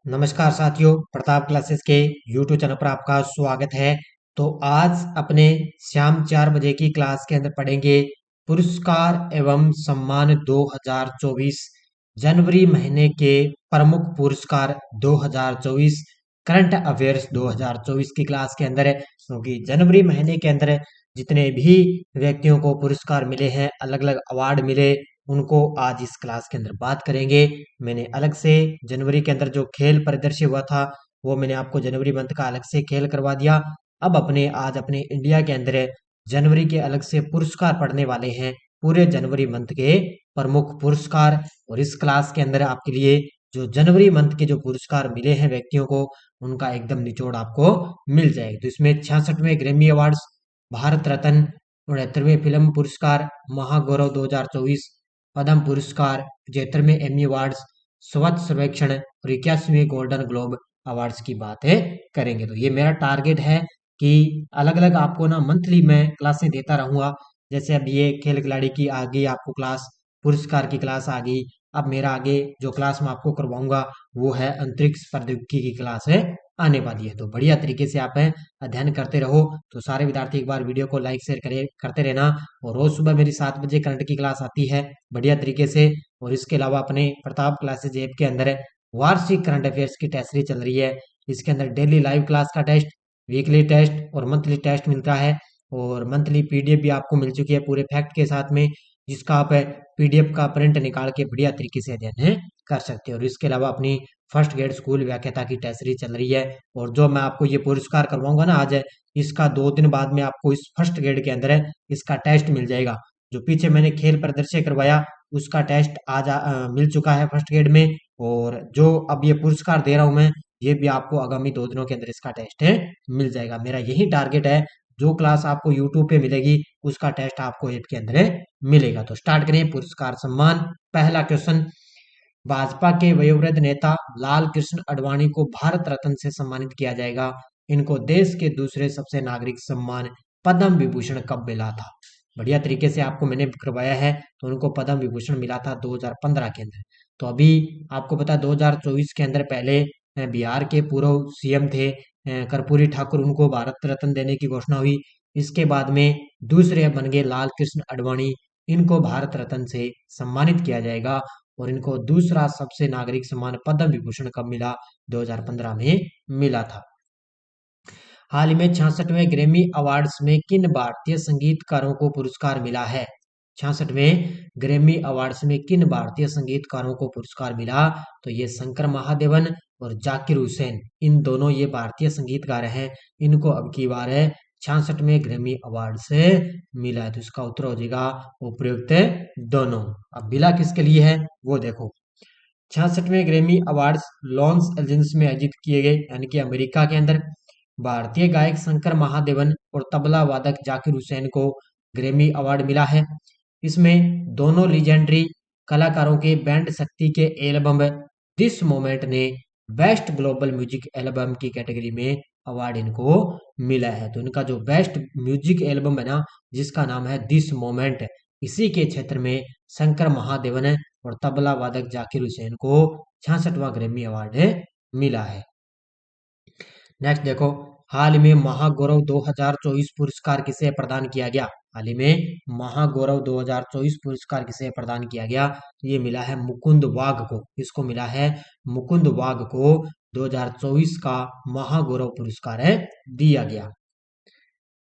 नमस्कार साथियों, प्रताप क्लासेस के YouTube चैनल पर आपका स्वागत है। तो आज अपने शाम 4 बजे की क्लास के अंदर पढ़ेंगे पुरस्कार एवं सम्मान 2024, जनवरी महीने के प्रमुख पुरस्कार 2024, करंट अफेयर्स 2024 की क्लास के अंदर है। क्योंकि जनवरी महीने के अंदर जितने भी व्यक्तियों को पुरस्कार मिले हैं, अलग अलग अवार्ड मिले, उनको आज इस क्लास के अंदर बात करेंगे। मैंने अलग से जनवरी के अंदर जो खेल परिदृश्य हुआ था वो मैंने आपको जनवरी मंथ का अलग से खेल करवा दिया। अब आज अपने इंडिया के अंदर जनवरी के अलग से पुरस्कार पढ़ने वाले हैं, पूरे जनवरी मंथ के प्रमुख पुरस्कार। और इस क्लास के अंदर आपके लिए जो जनवरी मंथ के जो पुरस्कार मिले हैं व्यक्तियों को, उनका एकदम निचोड़ आपको मिल जाएगा। तो इसमें 66वें Grammy awards, Bharat Ratna, 69वें film पुरस्कार, महागौरव 2024, पद्म पुरस्कार, 75वें एमी अवार्ड्स, स्वच्छ सर्वेक्षण और 81वें गोल्डन ग्लोब अवार्ड्स की बात है करेंगे। तो ये मेरा टारगेट है कि अलग अलग आपको ना मंथली मैं क्लासें देता रहूंगा। जैसे अब ये खेल खिलाड़ी की आ गई आपको क्लास, पुरस्कार की क्लास आ गई। अब मेरा आगे जो क्लास मैं आपको करवाऊंगा वो है अंतरिक्ष प्रौद्योगिकी की क्लास है आने वाली है। तो बढ़िया तरीके से आप अध्ययन करते रहो। तो सारे विद्यार्थी एक बार वीडियो को लाइक शेयर करे करते रहना। और रोज सुबह मेरी 7 बजे करंट की क्लास आती है बढ़िया तरीके से। और इसके अलावा अपने प्रताप क्लासेज ऐप के अंदर वार्षिक करंट अफेयर्स की टेस्ट सीरीज चल रही है। इसके अंदर डेली लाइव क्लास का टेस्ट, वीकली टेस्ट और मंथली टेस्ट मिलता है। और मंथली पीडीएफ भी आपको मिल चुकी है पूरे फैक्ट के साथ में, जिसका आप पीडीएफ का प्रिंट निकाल के बढ़िया तरीके से अध्ययन कर सकते हो। और इसके अलावा अपनी फर्स्ट ग्रेड स्कूल व्याख्याता की टेस्ट सीरीज चल रही है। और जो मैं आपको ये पुरस्कार करवाऊंगा ना आज, इसका 2 दिन बाद में आपको इस फर्स्ट ग्रेड के अंदर इसका टेस्ट मिल जाएगा। जो पीछे मैंने खेल प्रदर्शन करवाया उसका टेस्ट आज मिल चुका है फर्स्ट ग्रेड में। और जो अब ये पुरस्कार दे रहा हूं मैं, ये भी आपको आगामी 2 दिनों के अंदर इसका टेस्ट मिल जाएगा। मेरा यही टारगेट है, जो क्लास आपको यूट्यूब पे मिलेगी उसका टेस्ट आपको ऐप के अंदर मिलेगा। तो स्टार्ट करें पुरस्कार सम्मान। पहला क्वेश्चन, भाजपा के वयोवृद्ध नेता लाल कृष्ण आडवाणी को भारत रत्न से सम्मानित किया जाएगा। इनको देश के दूसरे सबसे नागरिक सम्मान पद्म विभूषण कब मिला था? बढ़िया तरीके से आपको मैंने करवाया है। तो उनको पद्म विभूषण मिला था 2015 के अंदर। तो अभी आपको पता है 2024 के अंदर पहले बिहार के पूर्व सीएम थे कर्पूरी ठाकुर, उनको भारत रत्न देने की घोषणा हुई। इसके बाद में दूसरे बन गए लाल कृष्ण आडवाणी, इनको भारत रत्न से सम्मानित किया जाएगा। और इनको दूसरा सबसे नागरिक सम्मान पद्म विभूषण कब मिला? 2015 में मिला था। हाल ही में 66वें ग्रैमी अवार्ड्स में किन भारतीय संगीतकारों को पुरस्कार मिला है? 66वें ग्रैमी अवार्ड्स में किन भारतीय संगीतकारों को पुरस्कार मिला? तो ये शंकर महादेवन और जाकिर हुसैन, इन दोनों ये भारतीय संगीतकार हैं। इनको अब की बार है 66वें ग्रैमी अवार्ड से मिला है। तो इसका उत्तर हो जाएगा उपयुक्त दोनों। अब मिला किसके लिए है वो देखो। 66वें ग्रैमी अवार्ड्स लॉस एंजल्स में आयोजित किए गए, यानी कि अमेरिका के अंदर। भारतीय गायक शंकर महादेवन और तबला वादक जाकिर हुसैन को ग्रैमी अवार्ड मिला है। इसमें दोनों लीजेंडरी कलाकारों के बैंड शक्ति के एल्बम दिस मोमेंट ने बेस्ट ग्लोबल म्यूजिक एल्बम की कैटेगरी में अवार्ड इनको मिला है। तो इनका जो बेस्ट म्यूजिक एल्बम है ना, जिसका नाम है दिस मोमेंट, इसी के क्षेत्र में शंकर महादेवन और तबला वादक जाकिर हुसैन को 66वां ग्रैमी अवार्ड मिला है। नेक्स्ट देखो, हाल ही में महागौरव 2024 पुरस्कार किसे प्रदान किया गया? हाल ही में महागौरव 2024 पुरस्कार किसे प्रदान किया गया? तो ये मिला है मुकुंद वाघ को। इसको मिला है मुकुंद वाघ को 2024 का महागौरव पुरस्कार दिया गया।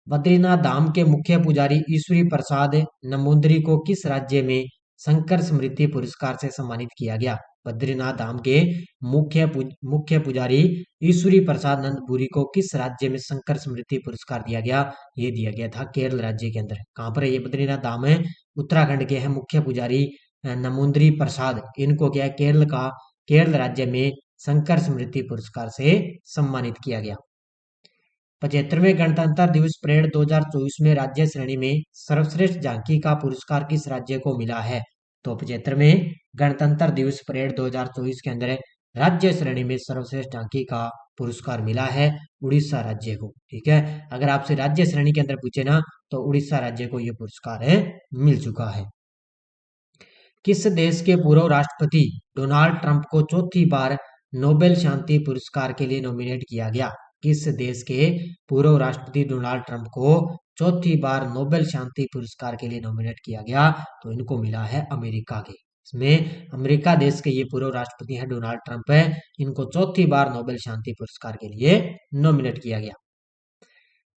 बद्रीनाथ धाम के मुख्य पुजारी ईश्वरी प्रसाद नमूंद्री को किस राज्य में शंकर स्मृति पुरस्कार से सम्मानित किया गया? बद्रीनाथ धाम के मुख्य पुजारी ईश्वरी प्रसाद नंदपुरी को किस राज्य में शंकर स्मृति पुरस्कार दिया गया? ये दिया गया था केरल राज्य के अंदर। कहाँ पर है ये बद्रीनाथ धाम? है उत्तराखंड के हैं मुख्य पुजारी नमूंद्री प्रसाद, इनको क्या है केरल राज्य में शंकर स्मृति पुरस्कार से सम्मानित किया गया। 75वें गणतंत्र दिवस परेड 2024 में राज्य श्रेणी में सर्वश्रेष्ठ झांकी का पुरस्कार किस राज्य को मिला है? तो 75वें गणतंत्र दिवस परेड 2024 के अंदर राज्य श्रेणी में सर्वश्रेष्ठ झांकी का पुरस्कार मिला है उड़ीसा राज्य को। ठीक है, अगर आपसे राज्य श्रेणी के अंदर पूछे ना, तो उड़ीसा राज्य को यह पुरस्कार मिल चुका है। किस देश के पूर्व राष्ट्रपति डोनाल्ड ट्रंप को चौथी बार नोबेल शांति पुरस्कार के लिए नॉमिनेट किया गया? किस देश के पूर्व राष्ट्रपति डोनाल्ड ट्रंप को चौथी बार नोबेल शांति पुरस्कार के लिए नॉमिनेट किया गया? तो इनको मिला है अमेरिका के। इसमें अमेरिका देश के ये पूर्व राष्ट्रपति हैं डोनाल्ड ट्रंप है, इनको चौथी बार नोबेल शांति पुरस्कार के लिए नॉमिनेट किया गया।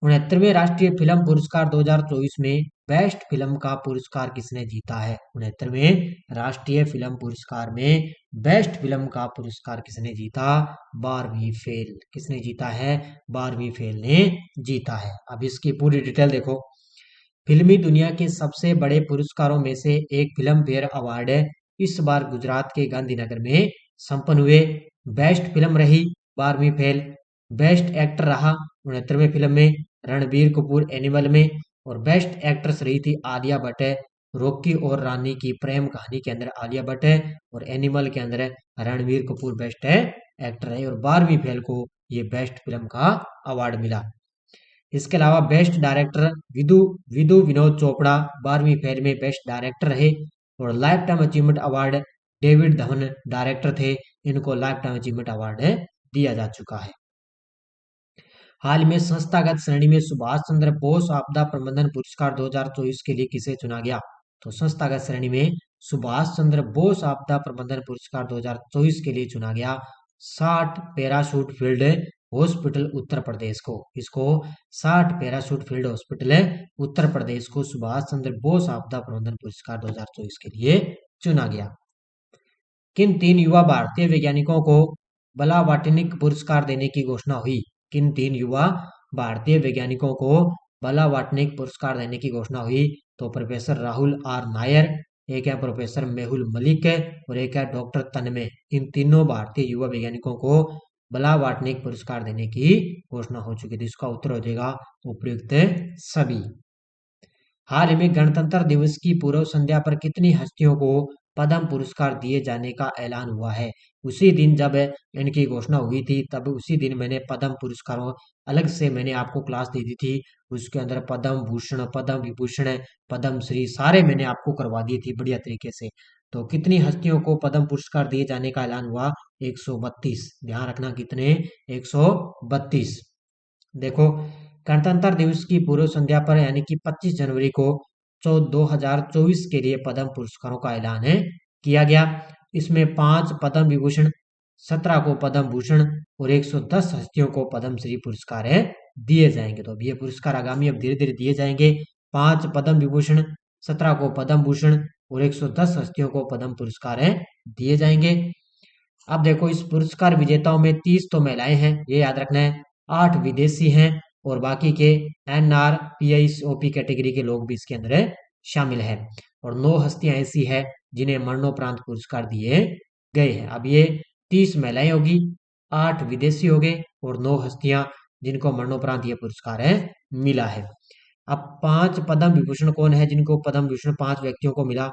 69वें राष्ट्रीय फिल्म पुरस्कार 2024 में बेस्ट फिल्म का पुरस्कार किसने जीता है? 69वें राष्ट्रीय फिल्म पुरस्कार में बेस्ट फिल्म का पुरस्कार किसने जीता? बारहवीं फेल। किसने जीता है? बारहवीं फेल ने जीता है। अब इसकी पूरी डिटेल देखो। फिल्मी दुनिया के सबसे बड़े पुरस्कारों में से एक फिल्म फेयर अवार्ड है, इस बार गुजरात के गांधीनगर में संपन्न हुए। बेस्ट फिल्म रही बारहवीं फेल। बेस्ट एक्टर रहा 69वें फिल्म में रणबीर कपूर एनिमल में, और बेस्ट एक्ट्रेस रही थी आलिया भट्ट है। रॉकी और रानी की प्रेम कहानी के अंदर आलिया भट्ट है, और एनिमल के अंदर रणबीर कपूर बेस्ट है एक्टर है, और बारहवीं फेल को ये बेस्ट फिल्म का अवार्ड मिला। इसके अलावा बेस्ट डायरेक्टर विदु विदु विनोद चोपड़ा बारहवीं फेल में बेस्ट डायरेक्टर रहे, और life time achievement award David Dhawan director थे, इनको लाइफ टाइम अचीवमेंट अवार्ड दिया जा चुका है। हाल में संस्थागत श्रेणी में सुभाष चंद्र बोस आपदा प्रबंधन पुरस्कार 2024 के लिए किसे चुना गया? तो संस्थागत श्रेणी में सुभाष चंद्र बोस आपदा प्रबंधन पुरस्कार 2024 के लिए चुना गया 60 parachute field hospital Uttar Pradesh को। इसको 60 parachute field hospital Uttar Pradesh को सुभाष चंद्र बोस आपदा प्रबंधन पुरस्कार 2024 के लिए चुना गया। किन 3 युवा भारतीय वैज्ञानिकों को बलावाटिनिक पुरस्कार देने की घोषणा हुई? किन 3 युवा भारतीय वैज्ञानिकों को बलावाटिनिक पुरस्कार देने की घोषणा हुई? तो प्रोफेसर राहुल आर नायर, एक है प्रोफेसर मेहुल मलिक और एक है डॉक्टर तन्मय। इन तीनों भारतीय युवा वैज्ञानिकों को बलावाटिनिक पुरस्कार देने की घोषणा हो चुकी थी। इसका उत्तर हो जाएगा उपयुक्त सभी। हाल ही में गणतंत्र दिवस की पूर्व संध्या पर कितनी हस्तियों को पद्म पुरस्कार दिए जाने का ऐलान हुआ है? उसी दिन जब इनकी घोषणा हुई थी, तब उसी दिन मैंने पद्म पुरस्कारों अलग से मैंने आपको क्लास दे दी थी। उसके अंदर पद्म भूषण, पद्म विभूषण, पद्म श्री सारे मैंने आपको करवा दिए थी बढ़िया तरीके से। तो कितनी हस्तियों को पद्म पुरस्कार दिए जाने का ऐलान हुआ? 132। ध्यान रखना कितने? 132। देखो, गणतंत्र दिवस की पूर्व संध्या पर यानी कि 25 जनवरी को 2024 के लिए पद्म पुरस्कारों का ऐलान किया गया। इसमें 5 पद्म विभूषण, 17 को पद्म भूषण और 110 हस्तियों को पद्म श्री पुरस्कार दिए जाएंगे। तो अब ये पुरस्कार आगामी अब धीरे धीरे दिए जाएंगे। 5 पद्म विभूषण, 17 को पद्म भूषण और 110 हस्तियों को पद्म पुरस्कार दिए जाएंगे। अब देखो, इस पुरस्कार विजेताओं में 30 तो महिलाएं हैं, ये याद रखना है। 8 विदेशी हैं और बाकी के NRPIOP कैटेगरी के लोग भी इसके अंदर शामिल हैं। और 9 हस्तियां ऐसी है जिन्हें मरणोपरांत पुरस्कार दिए गए हैं। अब ये 30 महिलाएं होगी, 8 विदेशी हो गए और 9 हस्तियां जिनको मरणोपरांत ये पुरस्कार मिला है। अब 5 पद्म विभूषण कौन है जिनको पद्म विभूषण 5 व्यक्तियों को मिला?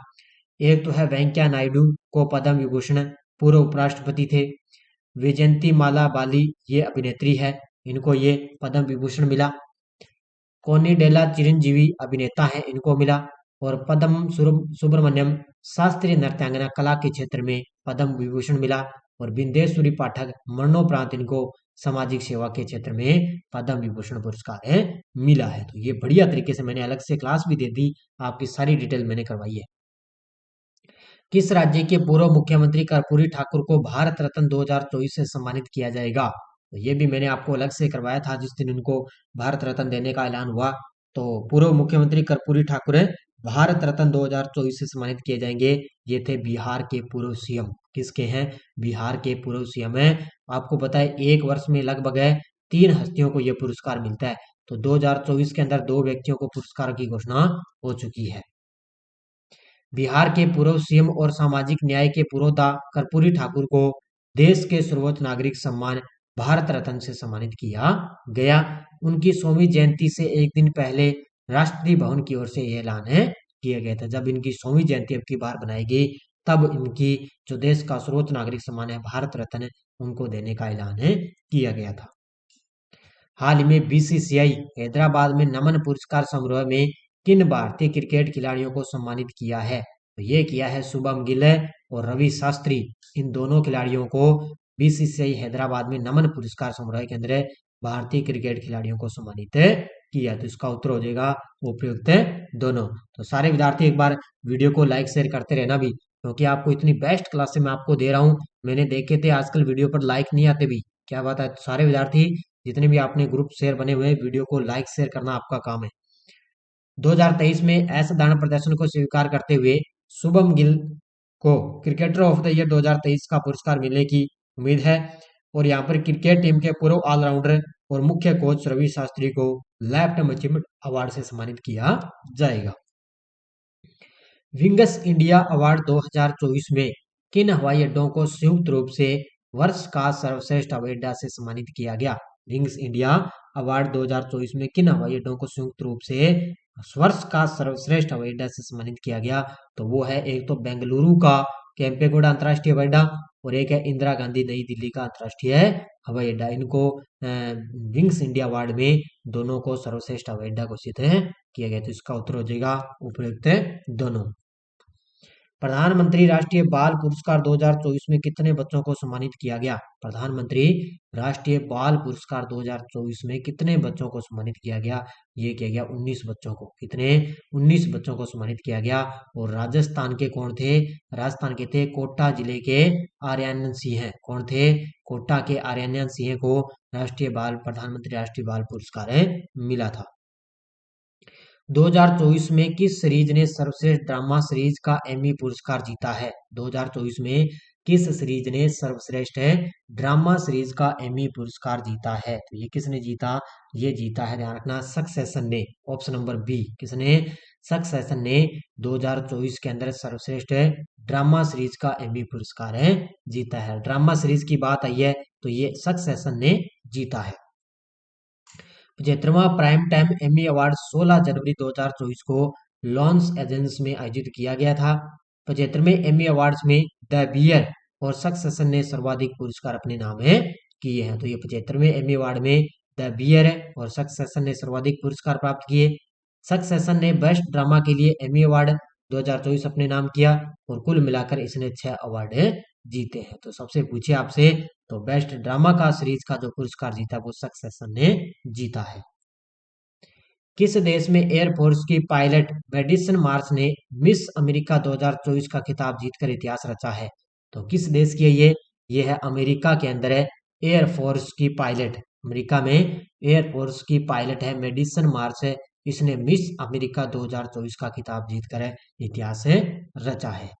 एक तो है वेंकैया नायडू को पद्म विभूषण, पूर्व उपराष्ट्रपति थे। विजयंती माला बाली ये अभिनेत्री है, इनको ये पद्म विभूषण मिला। कोनिडेला चिरंजीवी अभिनेता है, इनको मिला। और पद्म सुब्रमण्यम शास्त्रीय नृत्यांगना कला के क्षेत्र में पद्म विभूषण मिला। और बिंदेश्वरी पाठक मरणोपरांत इनको सामाजिक सेवा के क्षेत्र में पद्म विभूषण पुरस्कार मिला है। तो ये बढ़िया तरीके से मैंने अलग से क्लास भी दे दी, आपकी सारी डिटेल मैंने करवाई है। किस राज्य के पूर्व मुख्यमंत्री कर्पूरी ठाकुर को भारत रत्न 2024 से सम्मानित किया जाएगा? तो ये भी मैंने आपको अलग से करवाया था जिस दिन उनको भारत रत्न देने का ऐलान हुआ। तो पूर्व मुख्यमंत्री कर्पूरी ठाकुर भारत रत्न 2024 से सम्मानित किए जाएंगे। ये थे बिहार के पूर्व सीएम। किसके हैं? बिहार के पूर्व सीएम है। आपको पता है एक वर्ष में लगभग 3 हस्तियों को यह पुरस्कार मिलता है। तो 2024 के अंदर 2 व्यक्तियों को पुरस्कार की घोषणा हो चुकी है। बिहार के पूर्व सीएम और सामाजिक न्याय के पुरोधा कर्पूरी ठाकुर को देश के सर्वोच्च नागरिक सम्मान भारत रत्न से सम्मानित किया गया। उनकी 100वीं जयंती से एक दिन पहले राष्ट्रपति भवन की ओर से यह ऐलान किया गया था। जब इनकी 100वीं जयंती अब की बार बनाएगी, तब इनकी जो देश का सर्वोच्च नागरिक सम्मान है भारत रत्न, उनको देने का ऐलान किया गया था। हाल ही में BCCI हैदराबाद में नमन पुरस्कार समारोह में किन भारतीय क्रिकेट खिलाड़ियों को सम्मानित किया है? तो ये किया है शुभम गिल और रवि शास्त्री। इन दोनों खिलाड़ियों को बीसीसीआई हैदराबाद में नमन पुरस्कार समारोह के अंदर भारतीय क्रिकेट खिलाड़ियों को सम्मानित किया। तो इसका उत्तर हो जाएगा उपयुक्त दोनों। तो सारे विद्यार्थी एक बार वीडियो को लाइक शेयर करते रहना भी, क्योंकि आपको इतनी बेस्ट क्लासेस मैं आपको दे रहा हूँ। मैंने देखे थे आजकल वीडियो पर लाइक नहीं आते भी, क्या बात है। तो सारे विद्यार्थी जितने भी आपने ग्रुप शेयर बने हुए हैं, वीडियो को लाइक शेयर करना आपका काम है। 2023 में असाधारण प्रदर्शन को स्वीकार करते हुए शुभम गिल को क्रिकेटर ऑफ द ईयर 2023 का पुरस्कार मिलने की उम्मीद है। और यहाँ पर क्रिकेट टीम के पूर्व ऑलराउंडर और मुख्य कोच रवि शास्त्री को लाइफ टाइम अचीवमेंट अवार्ड से सम्मानित किया जाएगा। विंगस इंडिया अवार्ड 2024 में किन हवाई अड्डों को संयुक्त रूप से वर्ष का सर्वश्रेष्ठ हवाई अड्डा से सम्मानित किया गया? विंग्स इंडिया अवार्ड 2024 में किन हवाई अड्डों को संयुक्त रूप से वर्ष का सर्वश्रेष्ठ हवाई अड्डा से सम्मानित किया गया? तो वो है, एक तो बेंगलुरु का केम्पेगौड़ा अंतर्राष्ट्रीय हवाई अड्डा और एक है इंदिरा गांधी नई दिल्ली का अंतर्राष्ट्रीय हवाई अड्डा। इनको विंग्स इंडिया अवार्ड में दोनों को सर्वश्रेष्ठ हवाई अड्डा घोषित किया गया। तो इसका उत्तर हो जाएगा उपयुक्त दोनों। प्रधानमंत्री राष्ट्रीय बाल पुरस्कार 2024 में कितने बच्चों को सम्मानित किया गया? प्रधानमंत्री राष्ट्रीय बाल पुरस्कार 2024 में कितने बच्चों को सम्मानित किया गया? ये किया गया 19 बच्चों को। कितने? 19 बच्चों को सम्मानित किया गया। और राजस्थान के कौन थे? राजस्थान के थे कोटा जिले के आर्यन सिंह। कौन थे? कोटा के आर्यन सिंह को प्रधानमंत्री राष्ट्रीय बाल पुरस्कार मिला था। 2024 में किस सीरीज ने सर्वश्रेष्ठ ड्रामा सीरीज का एमी पुरस्कार जीता है? 2024 में किस सीरीज ने सर्वश्रेष्ठ ड्रामा सीरीज का एमी पुरस्कार जीता है? तो ये किसने जीता? ये जीता है, ध्यान रखना, सक्सेशन ने। ऑप्शन नंबर बी, किसने? सक्सेशन ने 2024 के अंदर सर्वश्रेष्ठ ड्रामा सीरीज का एमी पुरस्कार जीता है। ड्रामा सीरीज की बात आई है तो ये सक्सेशन ने जीता है। 75वां प्राइम टाइम एमी अवार्ड 16 जनवरी 2024 को लॉस एंजल्स में आयोजित किया गया था। 75वें एमी अवार्ड्स में द बियर और सक्सेशन ने सर्वाधिक पुरस्कार अपने नाम किए हैं। तो ये 75वें एमी अवार्ड में द बियर और सक्सेशन ने सर्वाधिक पुरस्कार प्राप्त किए। सक्सेशन ने बेस्ट ड्रामा के लिए एमी अवार्ड 2024 अपने नाम किया और कुल मिलाकर इसने 6 अवार्ड जीते हैं। तो सबसे पूछे आपसे, तो बेस्ट ड्रामा का सीरीज का जो पुरस्कार जीता वो सक्सेशन ने जीता है। किस देश में एयरफोर्स की पायलट मेडिसन मार्स ने मिस अमेरिका 2024 का खिताब जीतकर इतिहास रचा है? तो किस देश की है ये है अमेरिका के अंदर है एयरफोर्स की पायलट। अमेरिका में एयरफोर्स की पायलट है मेडिसन मार्स है। इसने मिस अमेरिका 2024 का खिताब जीतकर इतिहास रचा है।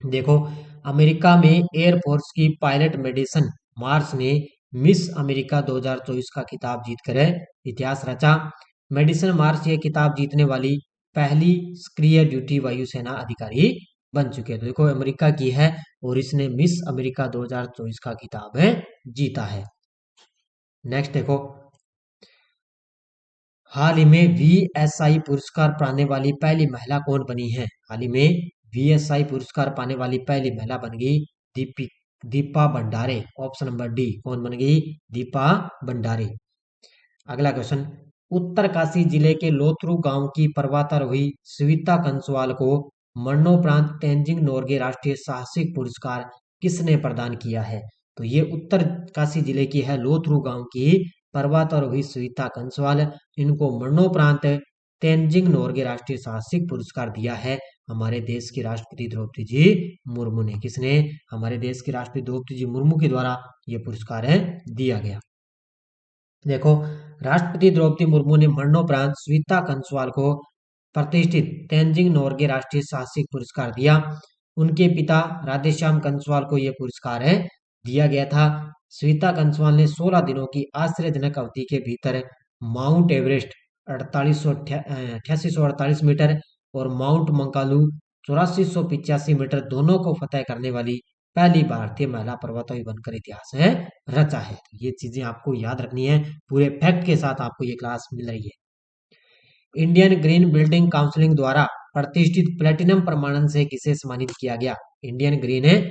देखो, अमेरिका में एयरफोर्स की पायलट मेडिसन मार्स ने मिस अमेरिका 2024 का खिताब जीतकर इतिहास रचा। मेडिसन मार्स ये खिताब जीतने वाली पहली सक्रिय ड्यूटी वायुसेना अधिकारी बन चुके हैं। तो देखो, अमेरिका की है और इसने मिस अमेरिका 2024 का खिताब जीता है। नेक्स्ट देखो, हाल ही में VSI पुरस्कार पाने वाली पहली महिला कौन बनी है? हाल ही में VSI पुरस्कार पाने वाली पहली महिला बन गई Deepa Bhandare. Option number D, कौन बन गई? दीपा भंडारे। अगला क्वेश्चन, उत्तरकाशी जिले के लोथरू गांव की पर्वतारोही स्विता कंसवाल को मरणोपरांत तेंजिंग नोरगे राष्ट्रीय साहसिक पुरस्कार किसने प्रदान किया है? तो ये उत्तरकाशी जिले की है लोथरू गांव की पर्वतारोही स्विता कंसवाल। इनको मरणोपरांत तेंजिंग नोरगे राष्ट्रीय साहसिक पुरस्कार दिया है हमारे देश की राष्ट्रपति द्रौपदी जी मुर्मू ने। किसने? हमारे देश की राष्ट्रपति द्रौपदी जी मुर्मू के द्वारा यह पुरस्कार दिया गया। देखो, राष्ट्रपति द्रौपदी मुर्मू ने मरणोपरांत स्विता कंसवाल को प्रतिष्ठित तेंजिंग नोरगे राष्ट्रीय साहसिक पुरस्कार दिया। उनके पिता राधेश्याम कंसवाल को यह पुरस्कार दिया गया था। स्विता कंसवाल ने 16 दिनों की आश्चर्यजनक अवधि के भीतर माउंट एवरेस्ट 8848 मीटर और माउंट मंकालू 8485 मीटर दोनों को फतेह करने वाली पहली भारतीय महिला पर्वतारोही बनकर इतिहास रचा है। ये चीजें आपको याद रखनी है, पूरे फैक्ट के साथ आपको ये क्लास मिल रही है। इंडियन ग्रीन बिल्डिंग काउंसिल द्वारा प्रतिष्ठित प्लेटिनम प्रमाणन से किसे सम्मानित किया गया? इंडियन ग्रीन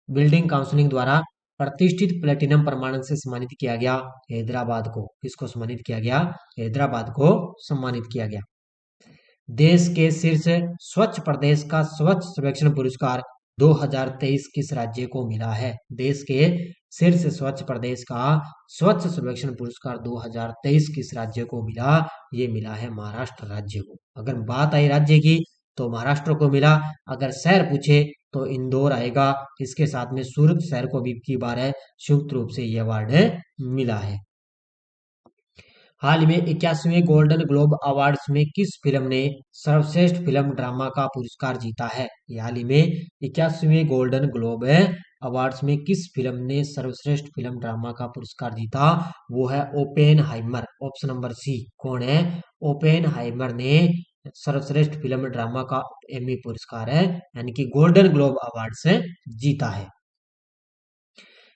बिल्डिंग काउंसिल द्वारा प्रतिष्ठित प्लेटिनम प्रमाणन से सम्मानित किया गया हैदराबाद को। किसको सम्मानित किया गया? हैदराबाद को सम्मानित किया गया। देश के शीर्ष स्वच्छ प्रदेश का स्वच्छ सर्वेक्षण पुरस्कार 2023 किस राज्य को मिला है? देश के शीर्ष स्वच्छ प्रदेश का स्वच्छ सर्वेक्षण पुरस्कार 2023 किस राज्य को मिला? ये मिला है महाराष्ट्र राज्य को। अगर बात आई राज्य की तो महाराष्ट्र को मिला। अगर शहर पूछे तो इंदौर आएगा। इसके साथ में सूरत शहर को भी की बार है संयुक्त रूप से ये अवार्ड मिला है। हाल में 81वें गोल्डन ग्लोब अवार्ड्स में किस फिल्म ने सर्वश्रेष्ठ फिल्म ड्रामा का पुरस्कार जीता है? हाल ही में 81वें गोल्डन ग्लोब अवार्ड्स में किस फिल्म ने सर्वश्रेष्ठ फिल्म ड्रामा का पुरस्कार जीता? वो है ओपेनहाइमर। Option number C. कौन है? ओपेनहाइमर ने सर्वश्रेष्ठ फिल्म ड्रामा का एमी पुरस्कार है यानी कि गोल्डन ग्लोब अवार्ड से जीता है।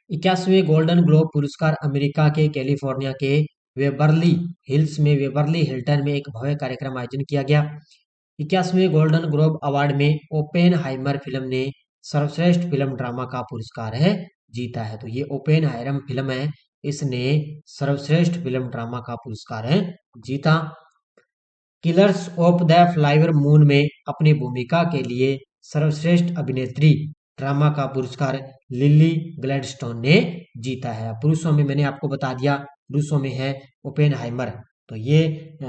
81वें गोल्डन ग्लोब पुरस्कार अमेरिका के कैलिफोर्निया के वेबर्ली हिल्स में वेबर्ली हिल्टन में एक भव्य कार्यक्रम आयोजन किया गया। 81वें गोल्डन ग्लोब अवार्ड में ओपेनहाइमर फिल्म ने सर्वश्रेष्ठ फिल्म ड्रामा का पुरस्कार जीता है। तो ये ओपेनहाइमर फिल्म है, इसने सर्वश्रेष्ठ फिल्म ड्रामा का पुरस्कार जीता। Killers of the flower moon में अपनी भूमिका के लिए सर्वश्रेष्ठ अभिनेत्री ड्रामा का पुरस्कार लिली ग्लैडस्टोन ने जीता है। पुरुषों में मैंने आपको बता दिया, पुरुषों में है ओपेनहाइमर। तो ये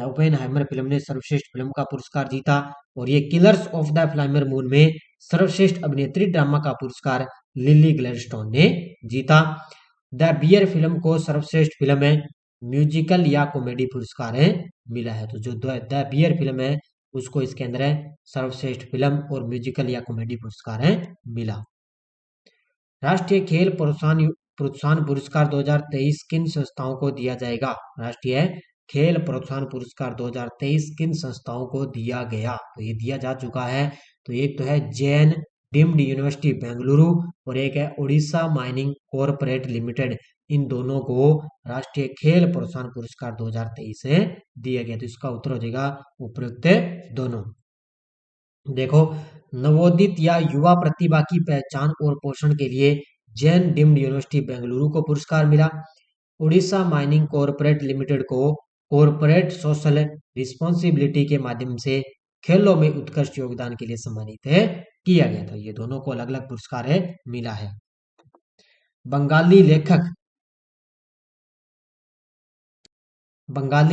ओपेनहाइमर फिल्म ने सर्वश्रेष्ठ फिल्म का पुरस्कार जीता। और ये killers of the flower moon में सर्वश्रेष्ठ अभिनेत्री ड्रामा का पुरस्कार लिली ग्लैडस्टोन ने जीता। द बियर फिल्म को सर्वश्रेष्ठ फिल्म है म्यूजिकल या कॉमेडी पुरस्कार मिला है। तो जो द बियर फिल्म है उसको इसके अंदर सर्वश्रेष्ठ फिल्म और म्यूजिकल या कॉमेडी पुरस्कार मिला। राष्ट्रीय खेल प्रोत्साहन पुरस्कार 2023 किन संस्थाओं को दिया जाएगा? राष्ट्रीय खेल प्रोत्साहन पुरस्कार 2023 किन संस्थाओं को दिया गया? तो ये दिया जा चुका है। तो एक तो है जैन डीम्ड यूनिवर्सिटी बेंगलुरु और एक है उड़ीसा माइनिंग कॉरपोरेट लिमिटेड। इन दोनों को राष्ट्रीय खेल प्रोत्साहन पुरस्कार 2023 से दिया गया। तो इसका उत्तर हो जाएगा उपयुक्त दोनों। देखो, नवोदित या युवा प्रतिभा की पहचान और पोषण के लिए जैन डीम्ड यूनिवर्सिटी बेंगलुरु को पुरस्कार मिला। उड़ीसा माइनिंग कॉरपोरेट लिमिटेड को कॉरपोरेट सोशल रिस्पॉन्सिबिलिटी के माध्यम से खेलों में उत्कृष्ट योगदान के लिए सम्मानित किया गया था। ये दोनों को अलग अलग पुरस्कार मिला है। बंगाली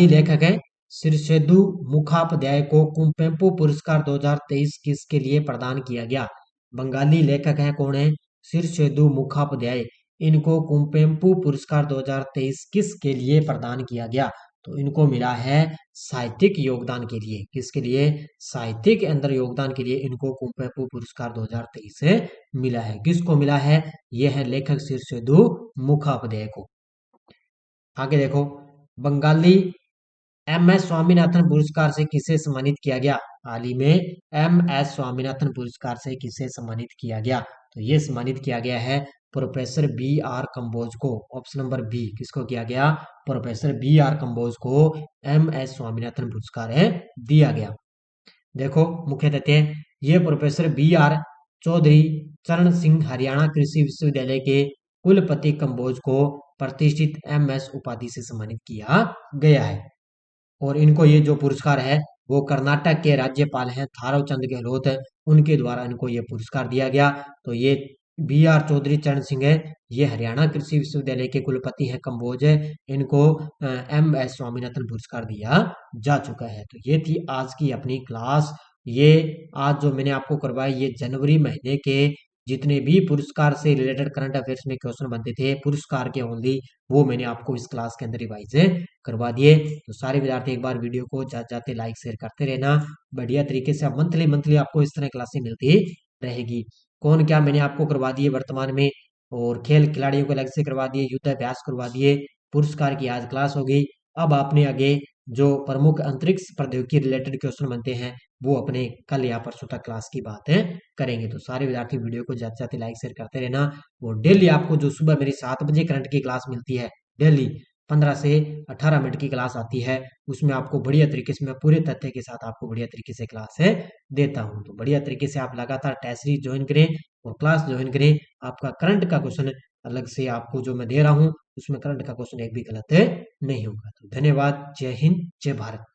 लेखक है श्रीशेदु मुखोपाध्याय को कुवेंपु पुरस्कार 2023 किसके लिए प्रदान किया गया? बंगाली लेखक है, कौन है? श्रीशेदु मुखोपाध्याय। इनको कुवेंपु पुरस्कार 2023 किसके लिए प्रदान किया गया? तो इनको मिला है साहित्यिक योगदान के लिए। किसके लिए? साहित्य के अंदर योगदान के लिए इनको कुवेंपु पुरस्कार 2023 से मिला है। किसको मिला है? यह है लेखक श्रीशेदु मुखोपाध्याय को। आगे देखो, बंगाली एम.एस. स्वामीनाथन पुरस्कार से किसे सम्मानित किया गया? हाल ही में एम.एस. स्वामीनाथन पुरस्कार से किसे सम्मानित किया गया? तो ये सम्मानित किया गया है प्रोफेसर बी.आर. कंबोज को। Option number B. किसको किया गया? प्रोफेसर बी.आर. कंबोज को एम.एस. स्वामीनाथन पुरस्कार दिया गया। देखो, मुख्य तथ्य, ये प्रोफेसर बी.आर. चौधरी चरण सिंह हरियाणा कृषि विश्वविद्यालय के कुलपति कंबोज को प्रतिष्ठित एम.एस. उपाधि से सम्मानित किया गया है। और इनको ये जो पुरस्कार है वो कर्नाटक के राज्यपाल हैं थारव चंद गहलोत है, उनके द्वारा इनको ये पुरस्कार दिया गया। तो ये बी.आर. चौधरी चरण सिंह है, ये हरियाणा कृषि विश्वविद्यालय के कुलपति हैं कंबोज है, इनको एम.एस. स्वामीनाथन पुरस्कार दिया जा चुका है। तो ये थी आज की अपनी क्लास। ये आज जो मैंने आपको करवाई, ये जनवरी महीने के जितने भी पुरस्कार से रिलेटेड करंट अफेयर्स में क्वेश्चन बनते थे पुरस्कार के ओनली, वो मैंने आपको इस क्लास के अंदर रिवाइज करवा दिए। तो सारे विद्यार्थी एक बार वीडियो को जाते जाते लाइक शेयर करते रहना। बढ़िया तरीके से मंथली आपको इस तरह क्लासें मिलती रहेगी। कौन क्या मैंने आपको करवा दिए वर्तमान में, और खेल खिलाड़ियों को अलग से करवा दिए, युद्ध अभ्यास करवा दिए, पुरस्कार की आज क्लास हो गई। अब आपने आगे जो प्रमुख अंतरिक्ष प्रौद्योगिकी रिलेटेड क्वेश्चन बनते हैं वो अपने कल या परसों तक क्लास की बात करेंगे। तो सारे विद्यार्थी वीडियो को जाते जाते लाइक शेयर करते रहना। वो डेली आपको जो सुबह मेरी 7 बजे करंट की क्लास मिलती है, डेली 15 से 18 मिनट की क्लास आती है, उसमें आपको बढ़िया तरीके से मैं पूरे तथ्य के साथ आपको बढ़िया तरीके से क्लास देता हूँ। तो बढ़िया तरीके से आप लगातार टेस्ट सीरीज ज्वाइन करें और क्लास ज्वाइन करें। आपका करंट का क्वेश्चन अलग से आपको जो मैं दे रहा हूँ उसमें करंट का क्वेश्चन एक भी गलत नहीं होगा। तो धन्यवाद। जय हिंद, जय भारत।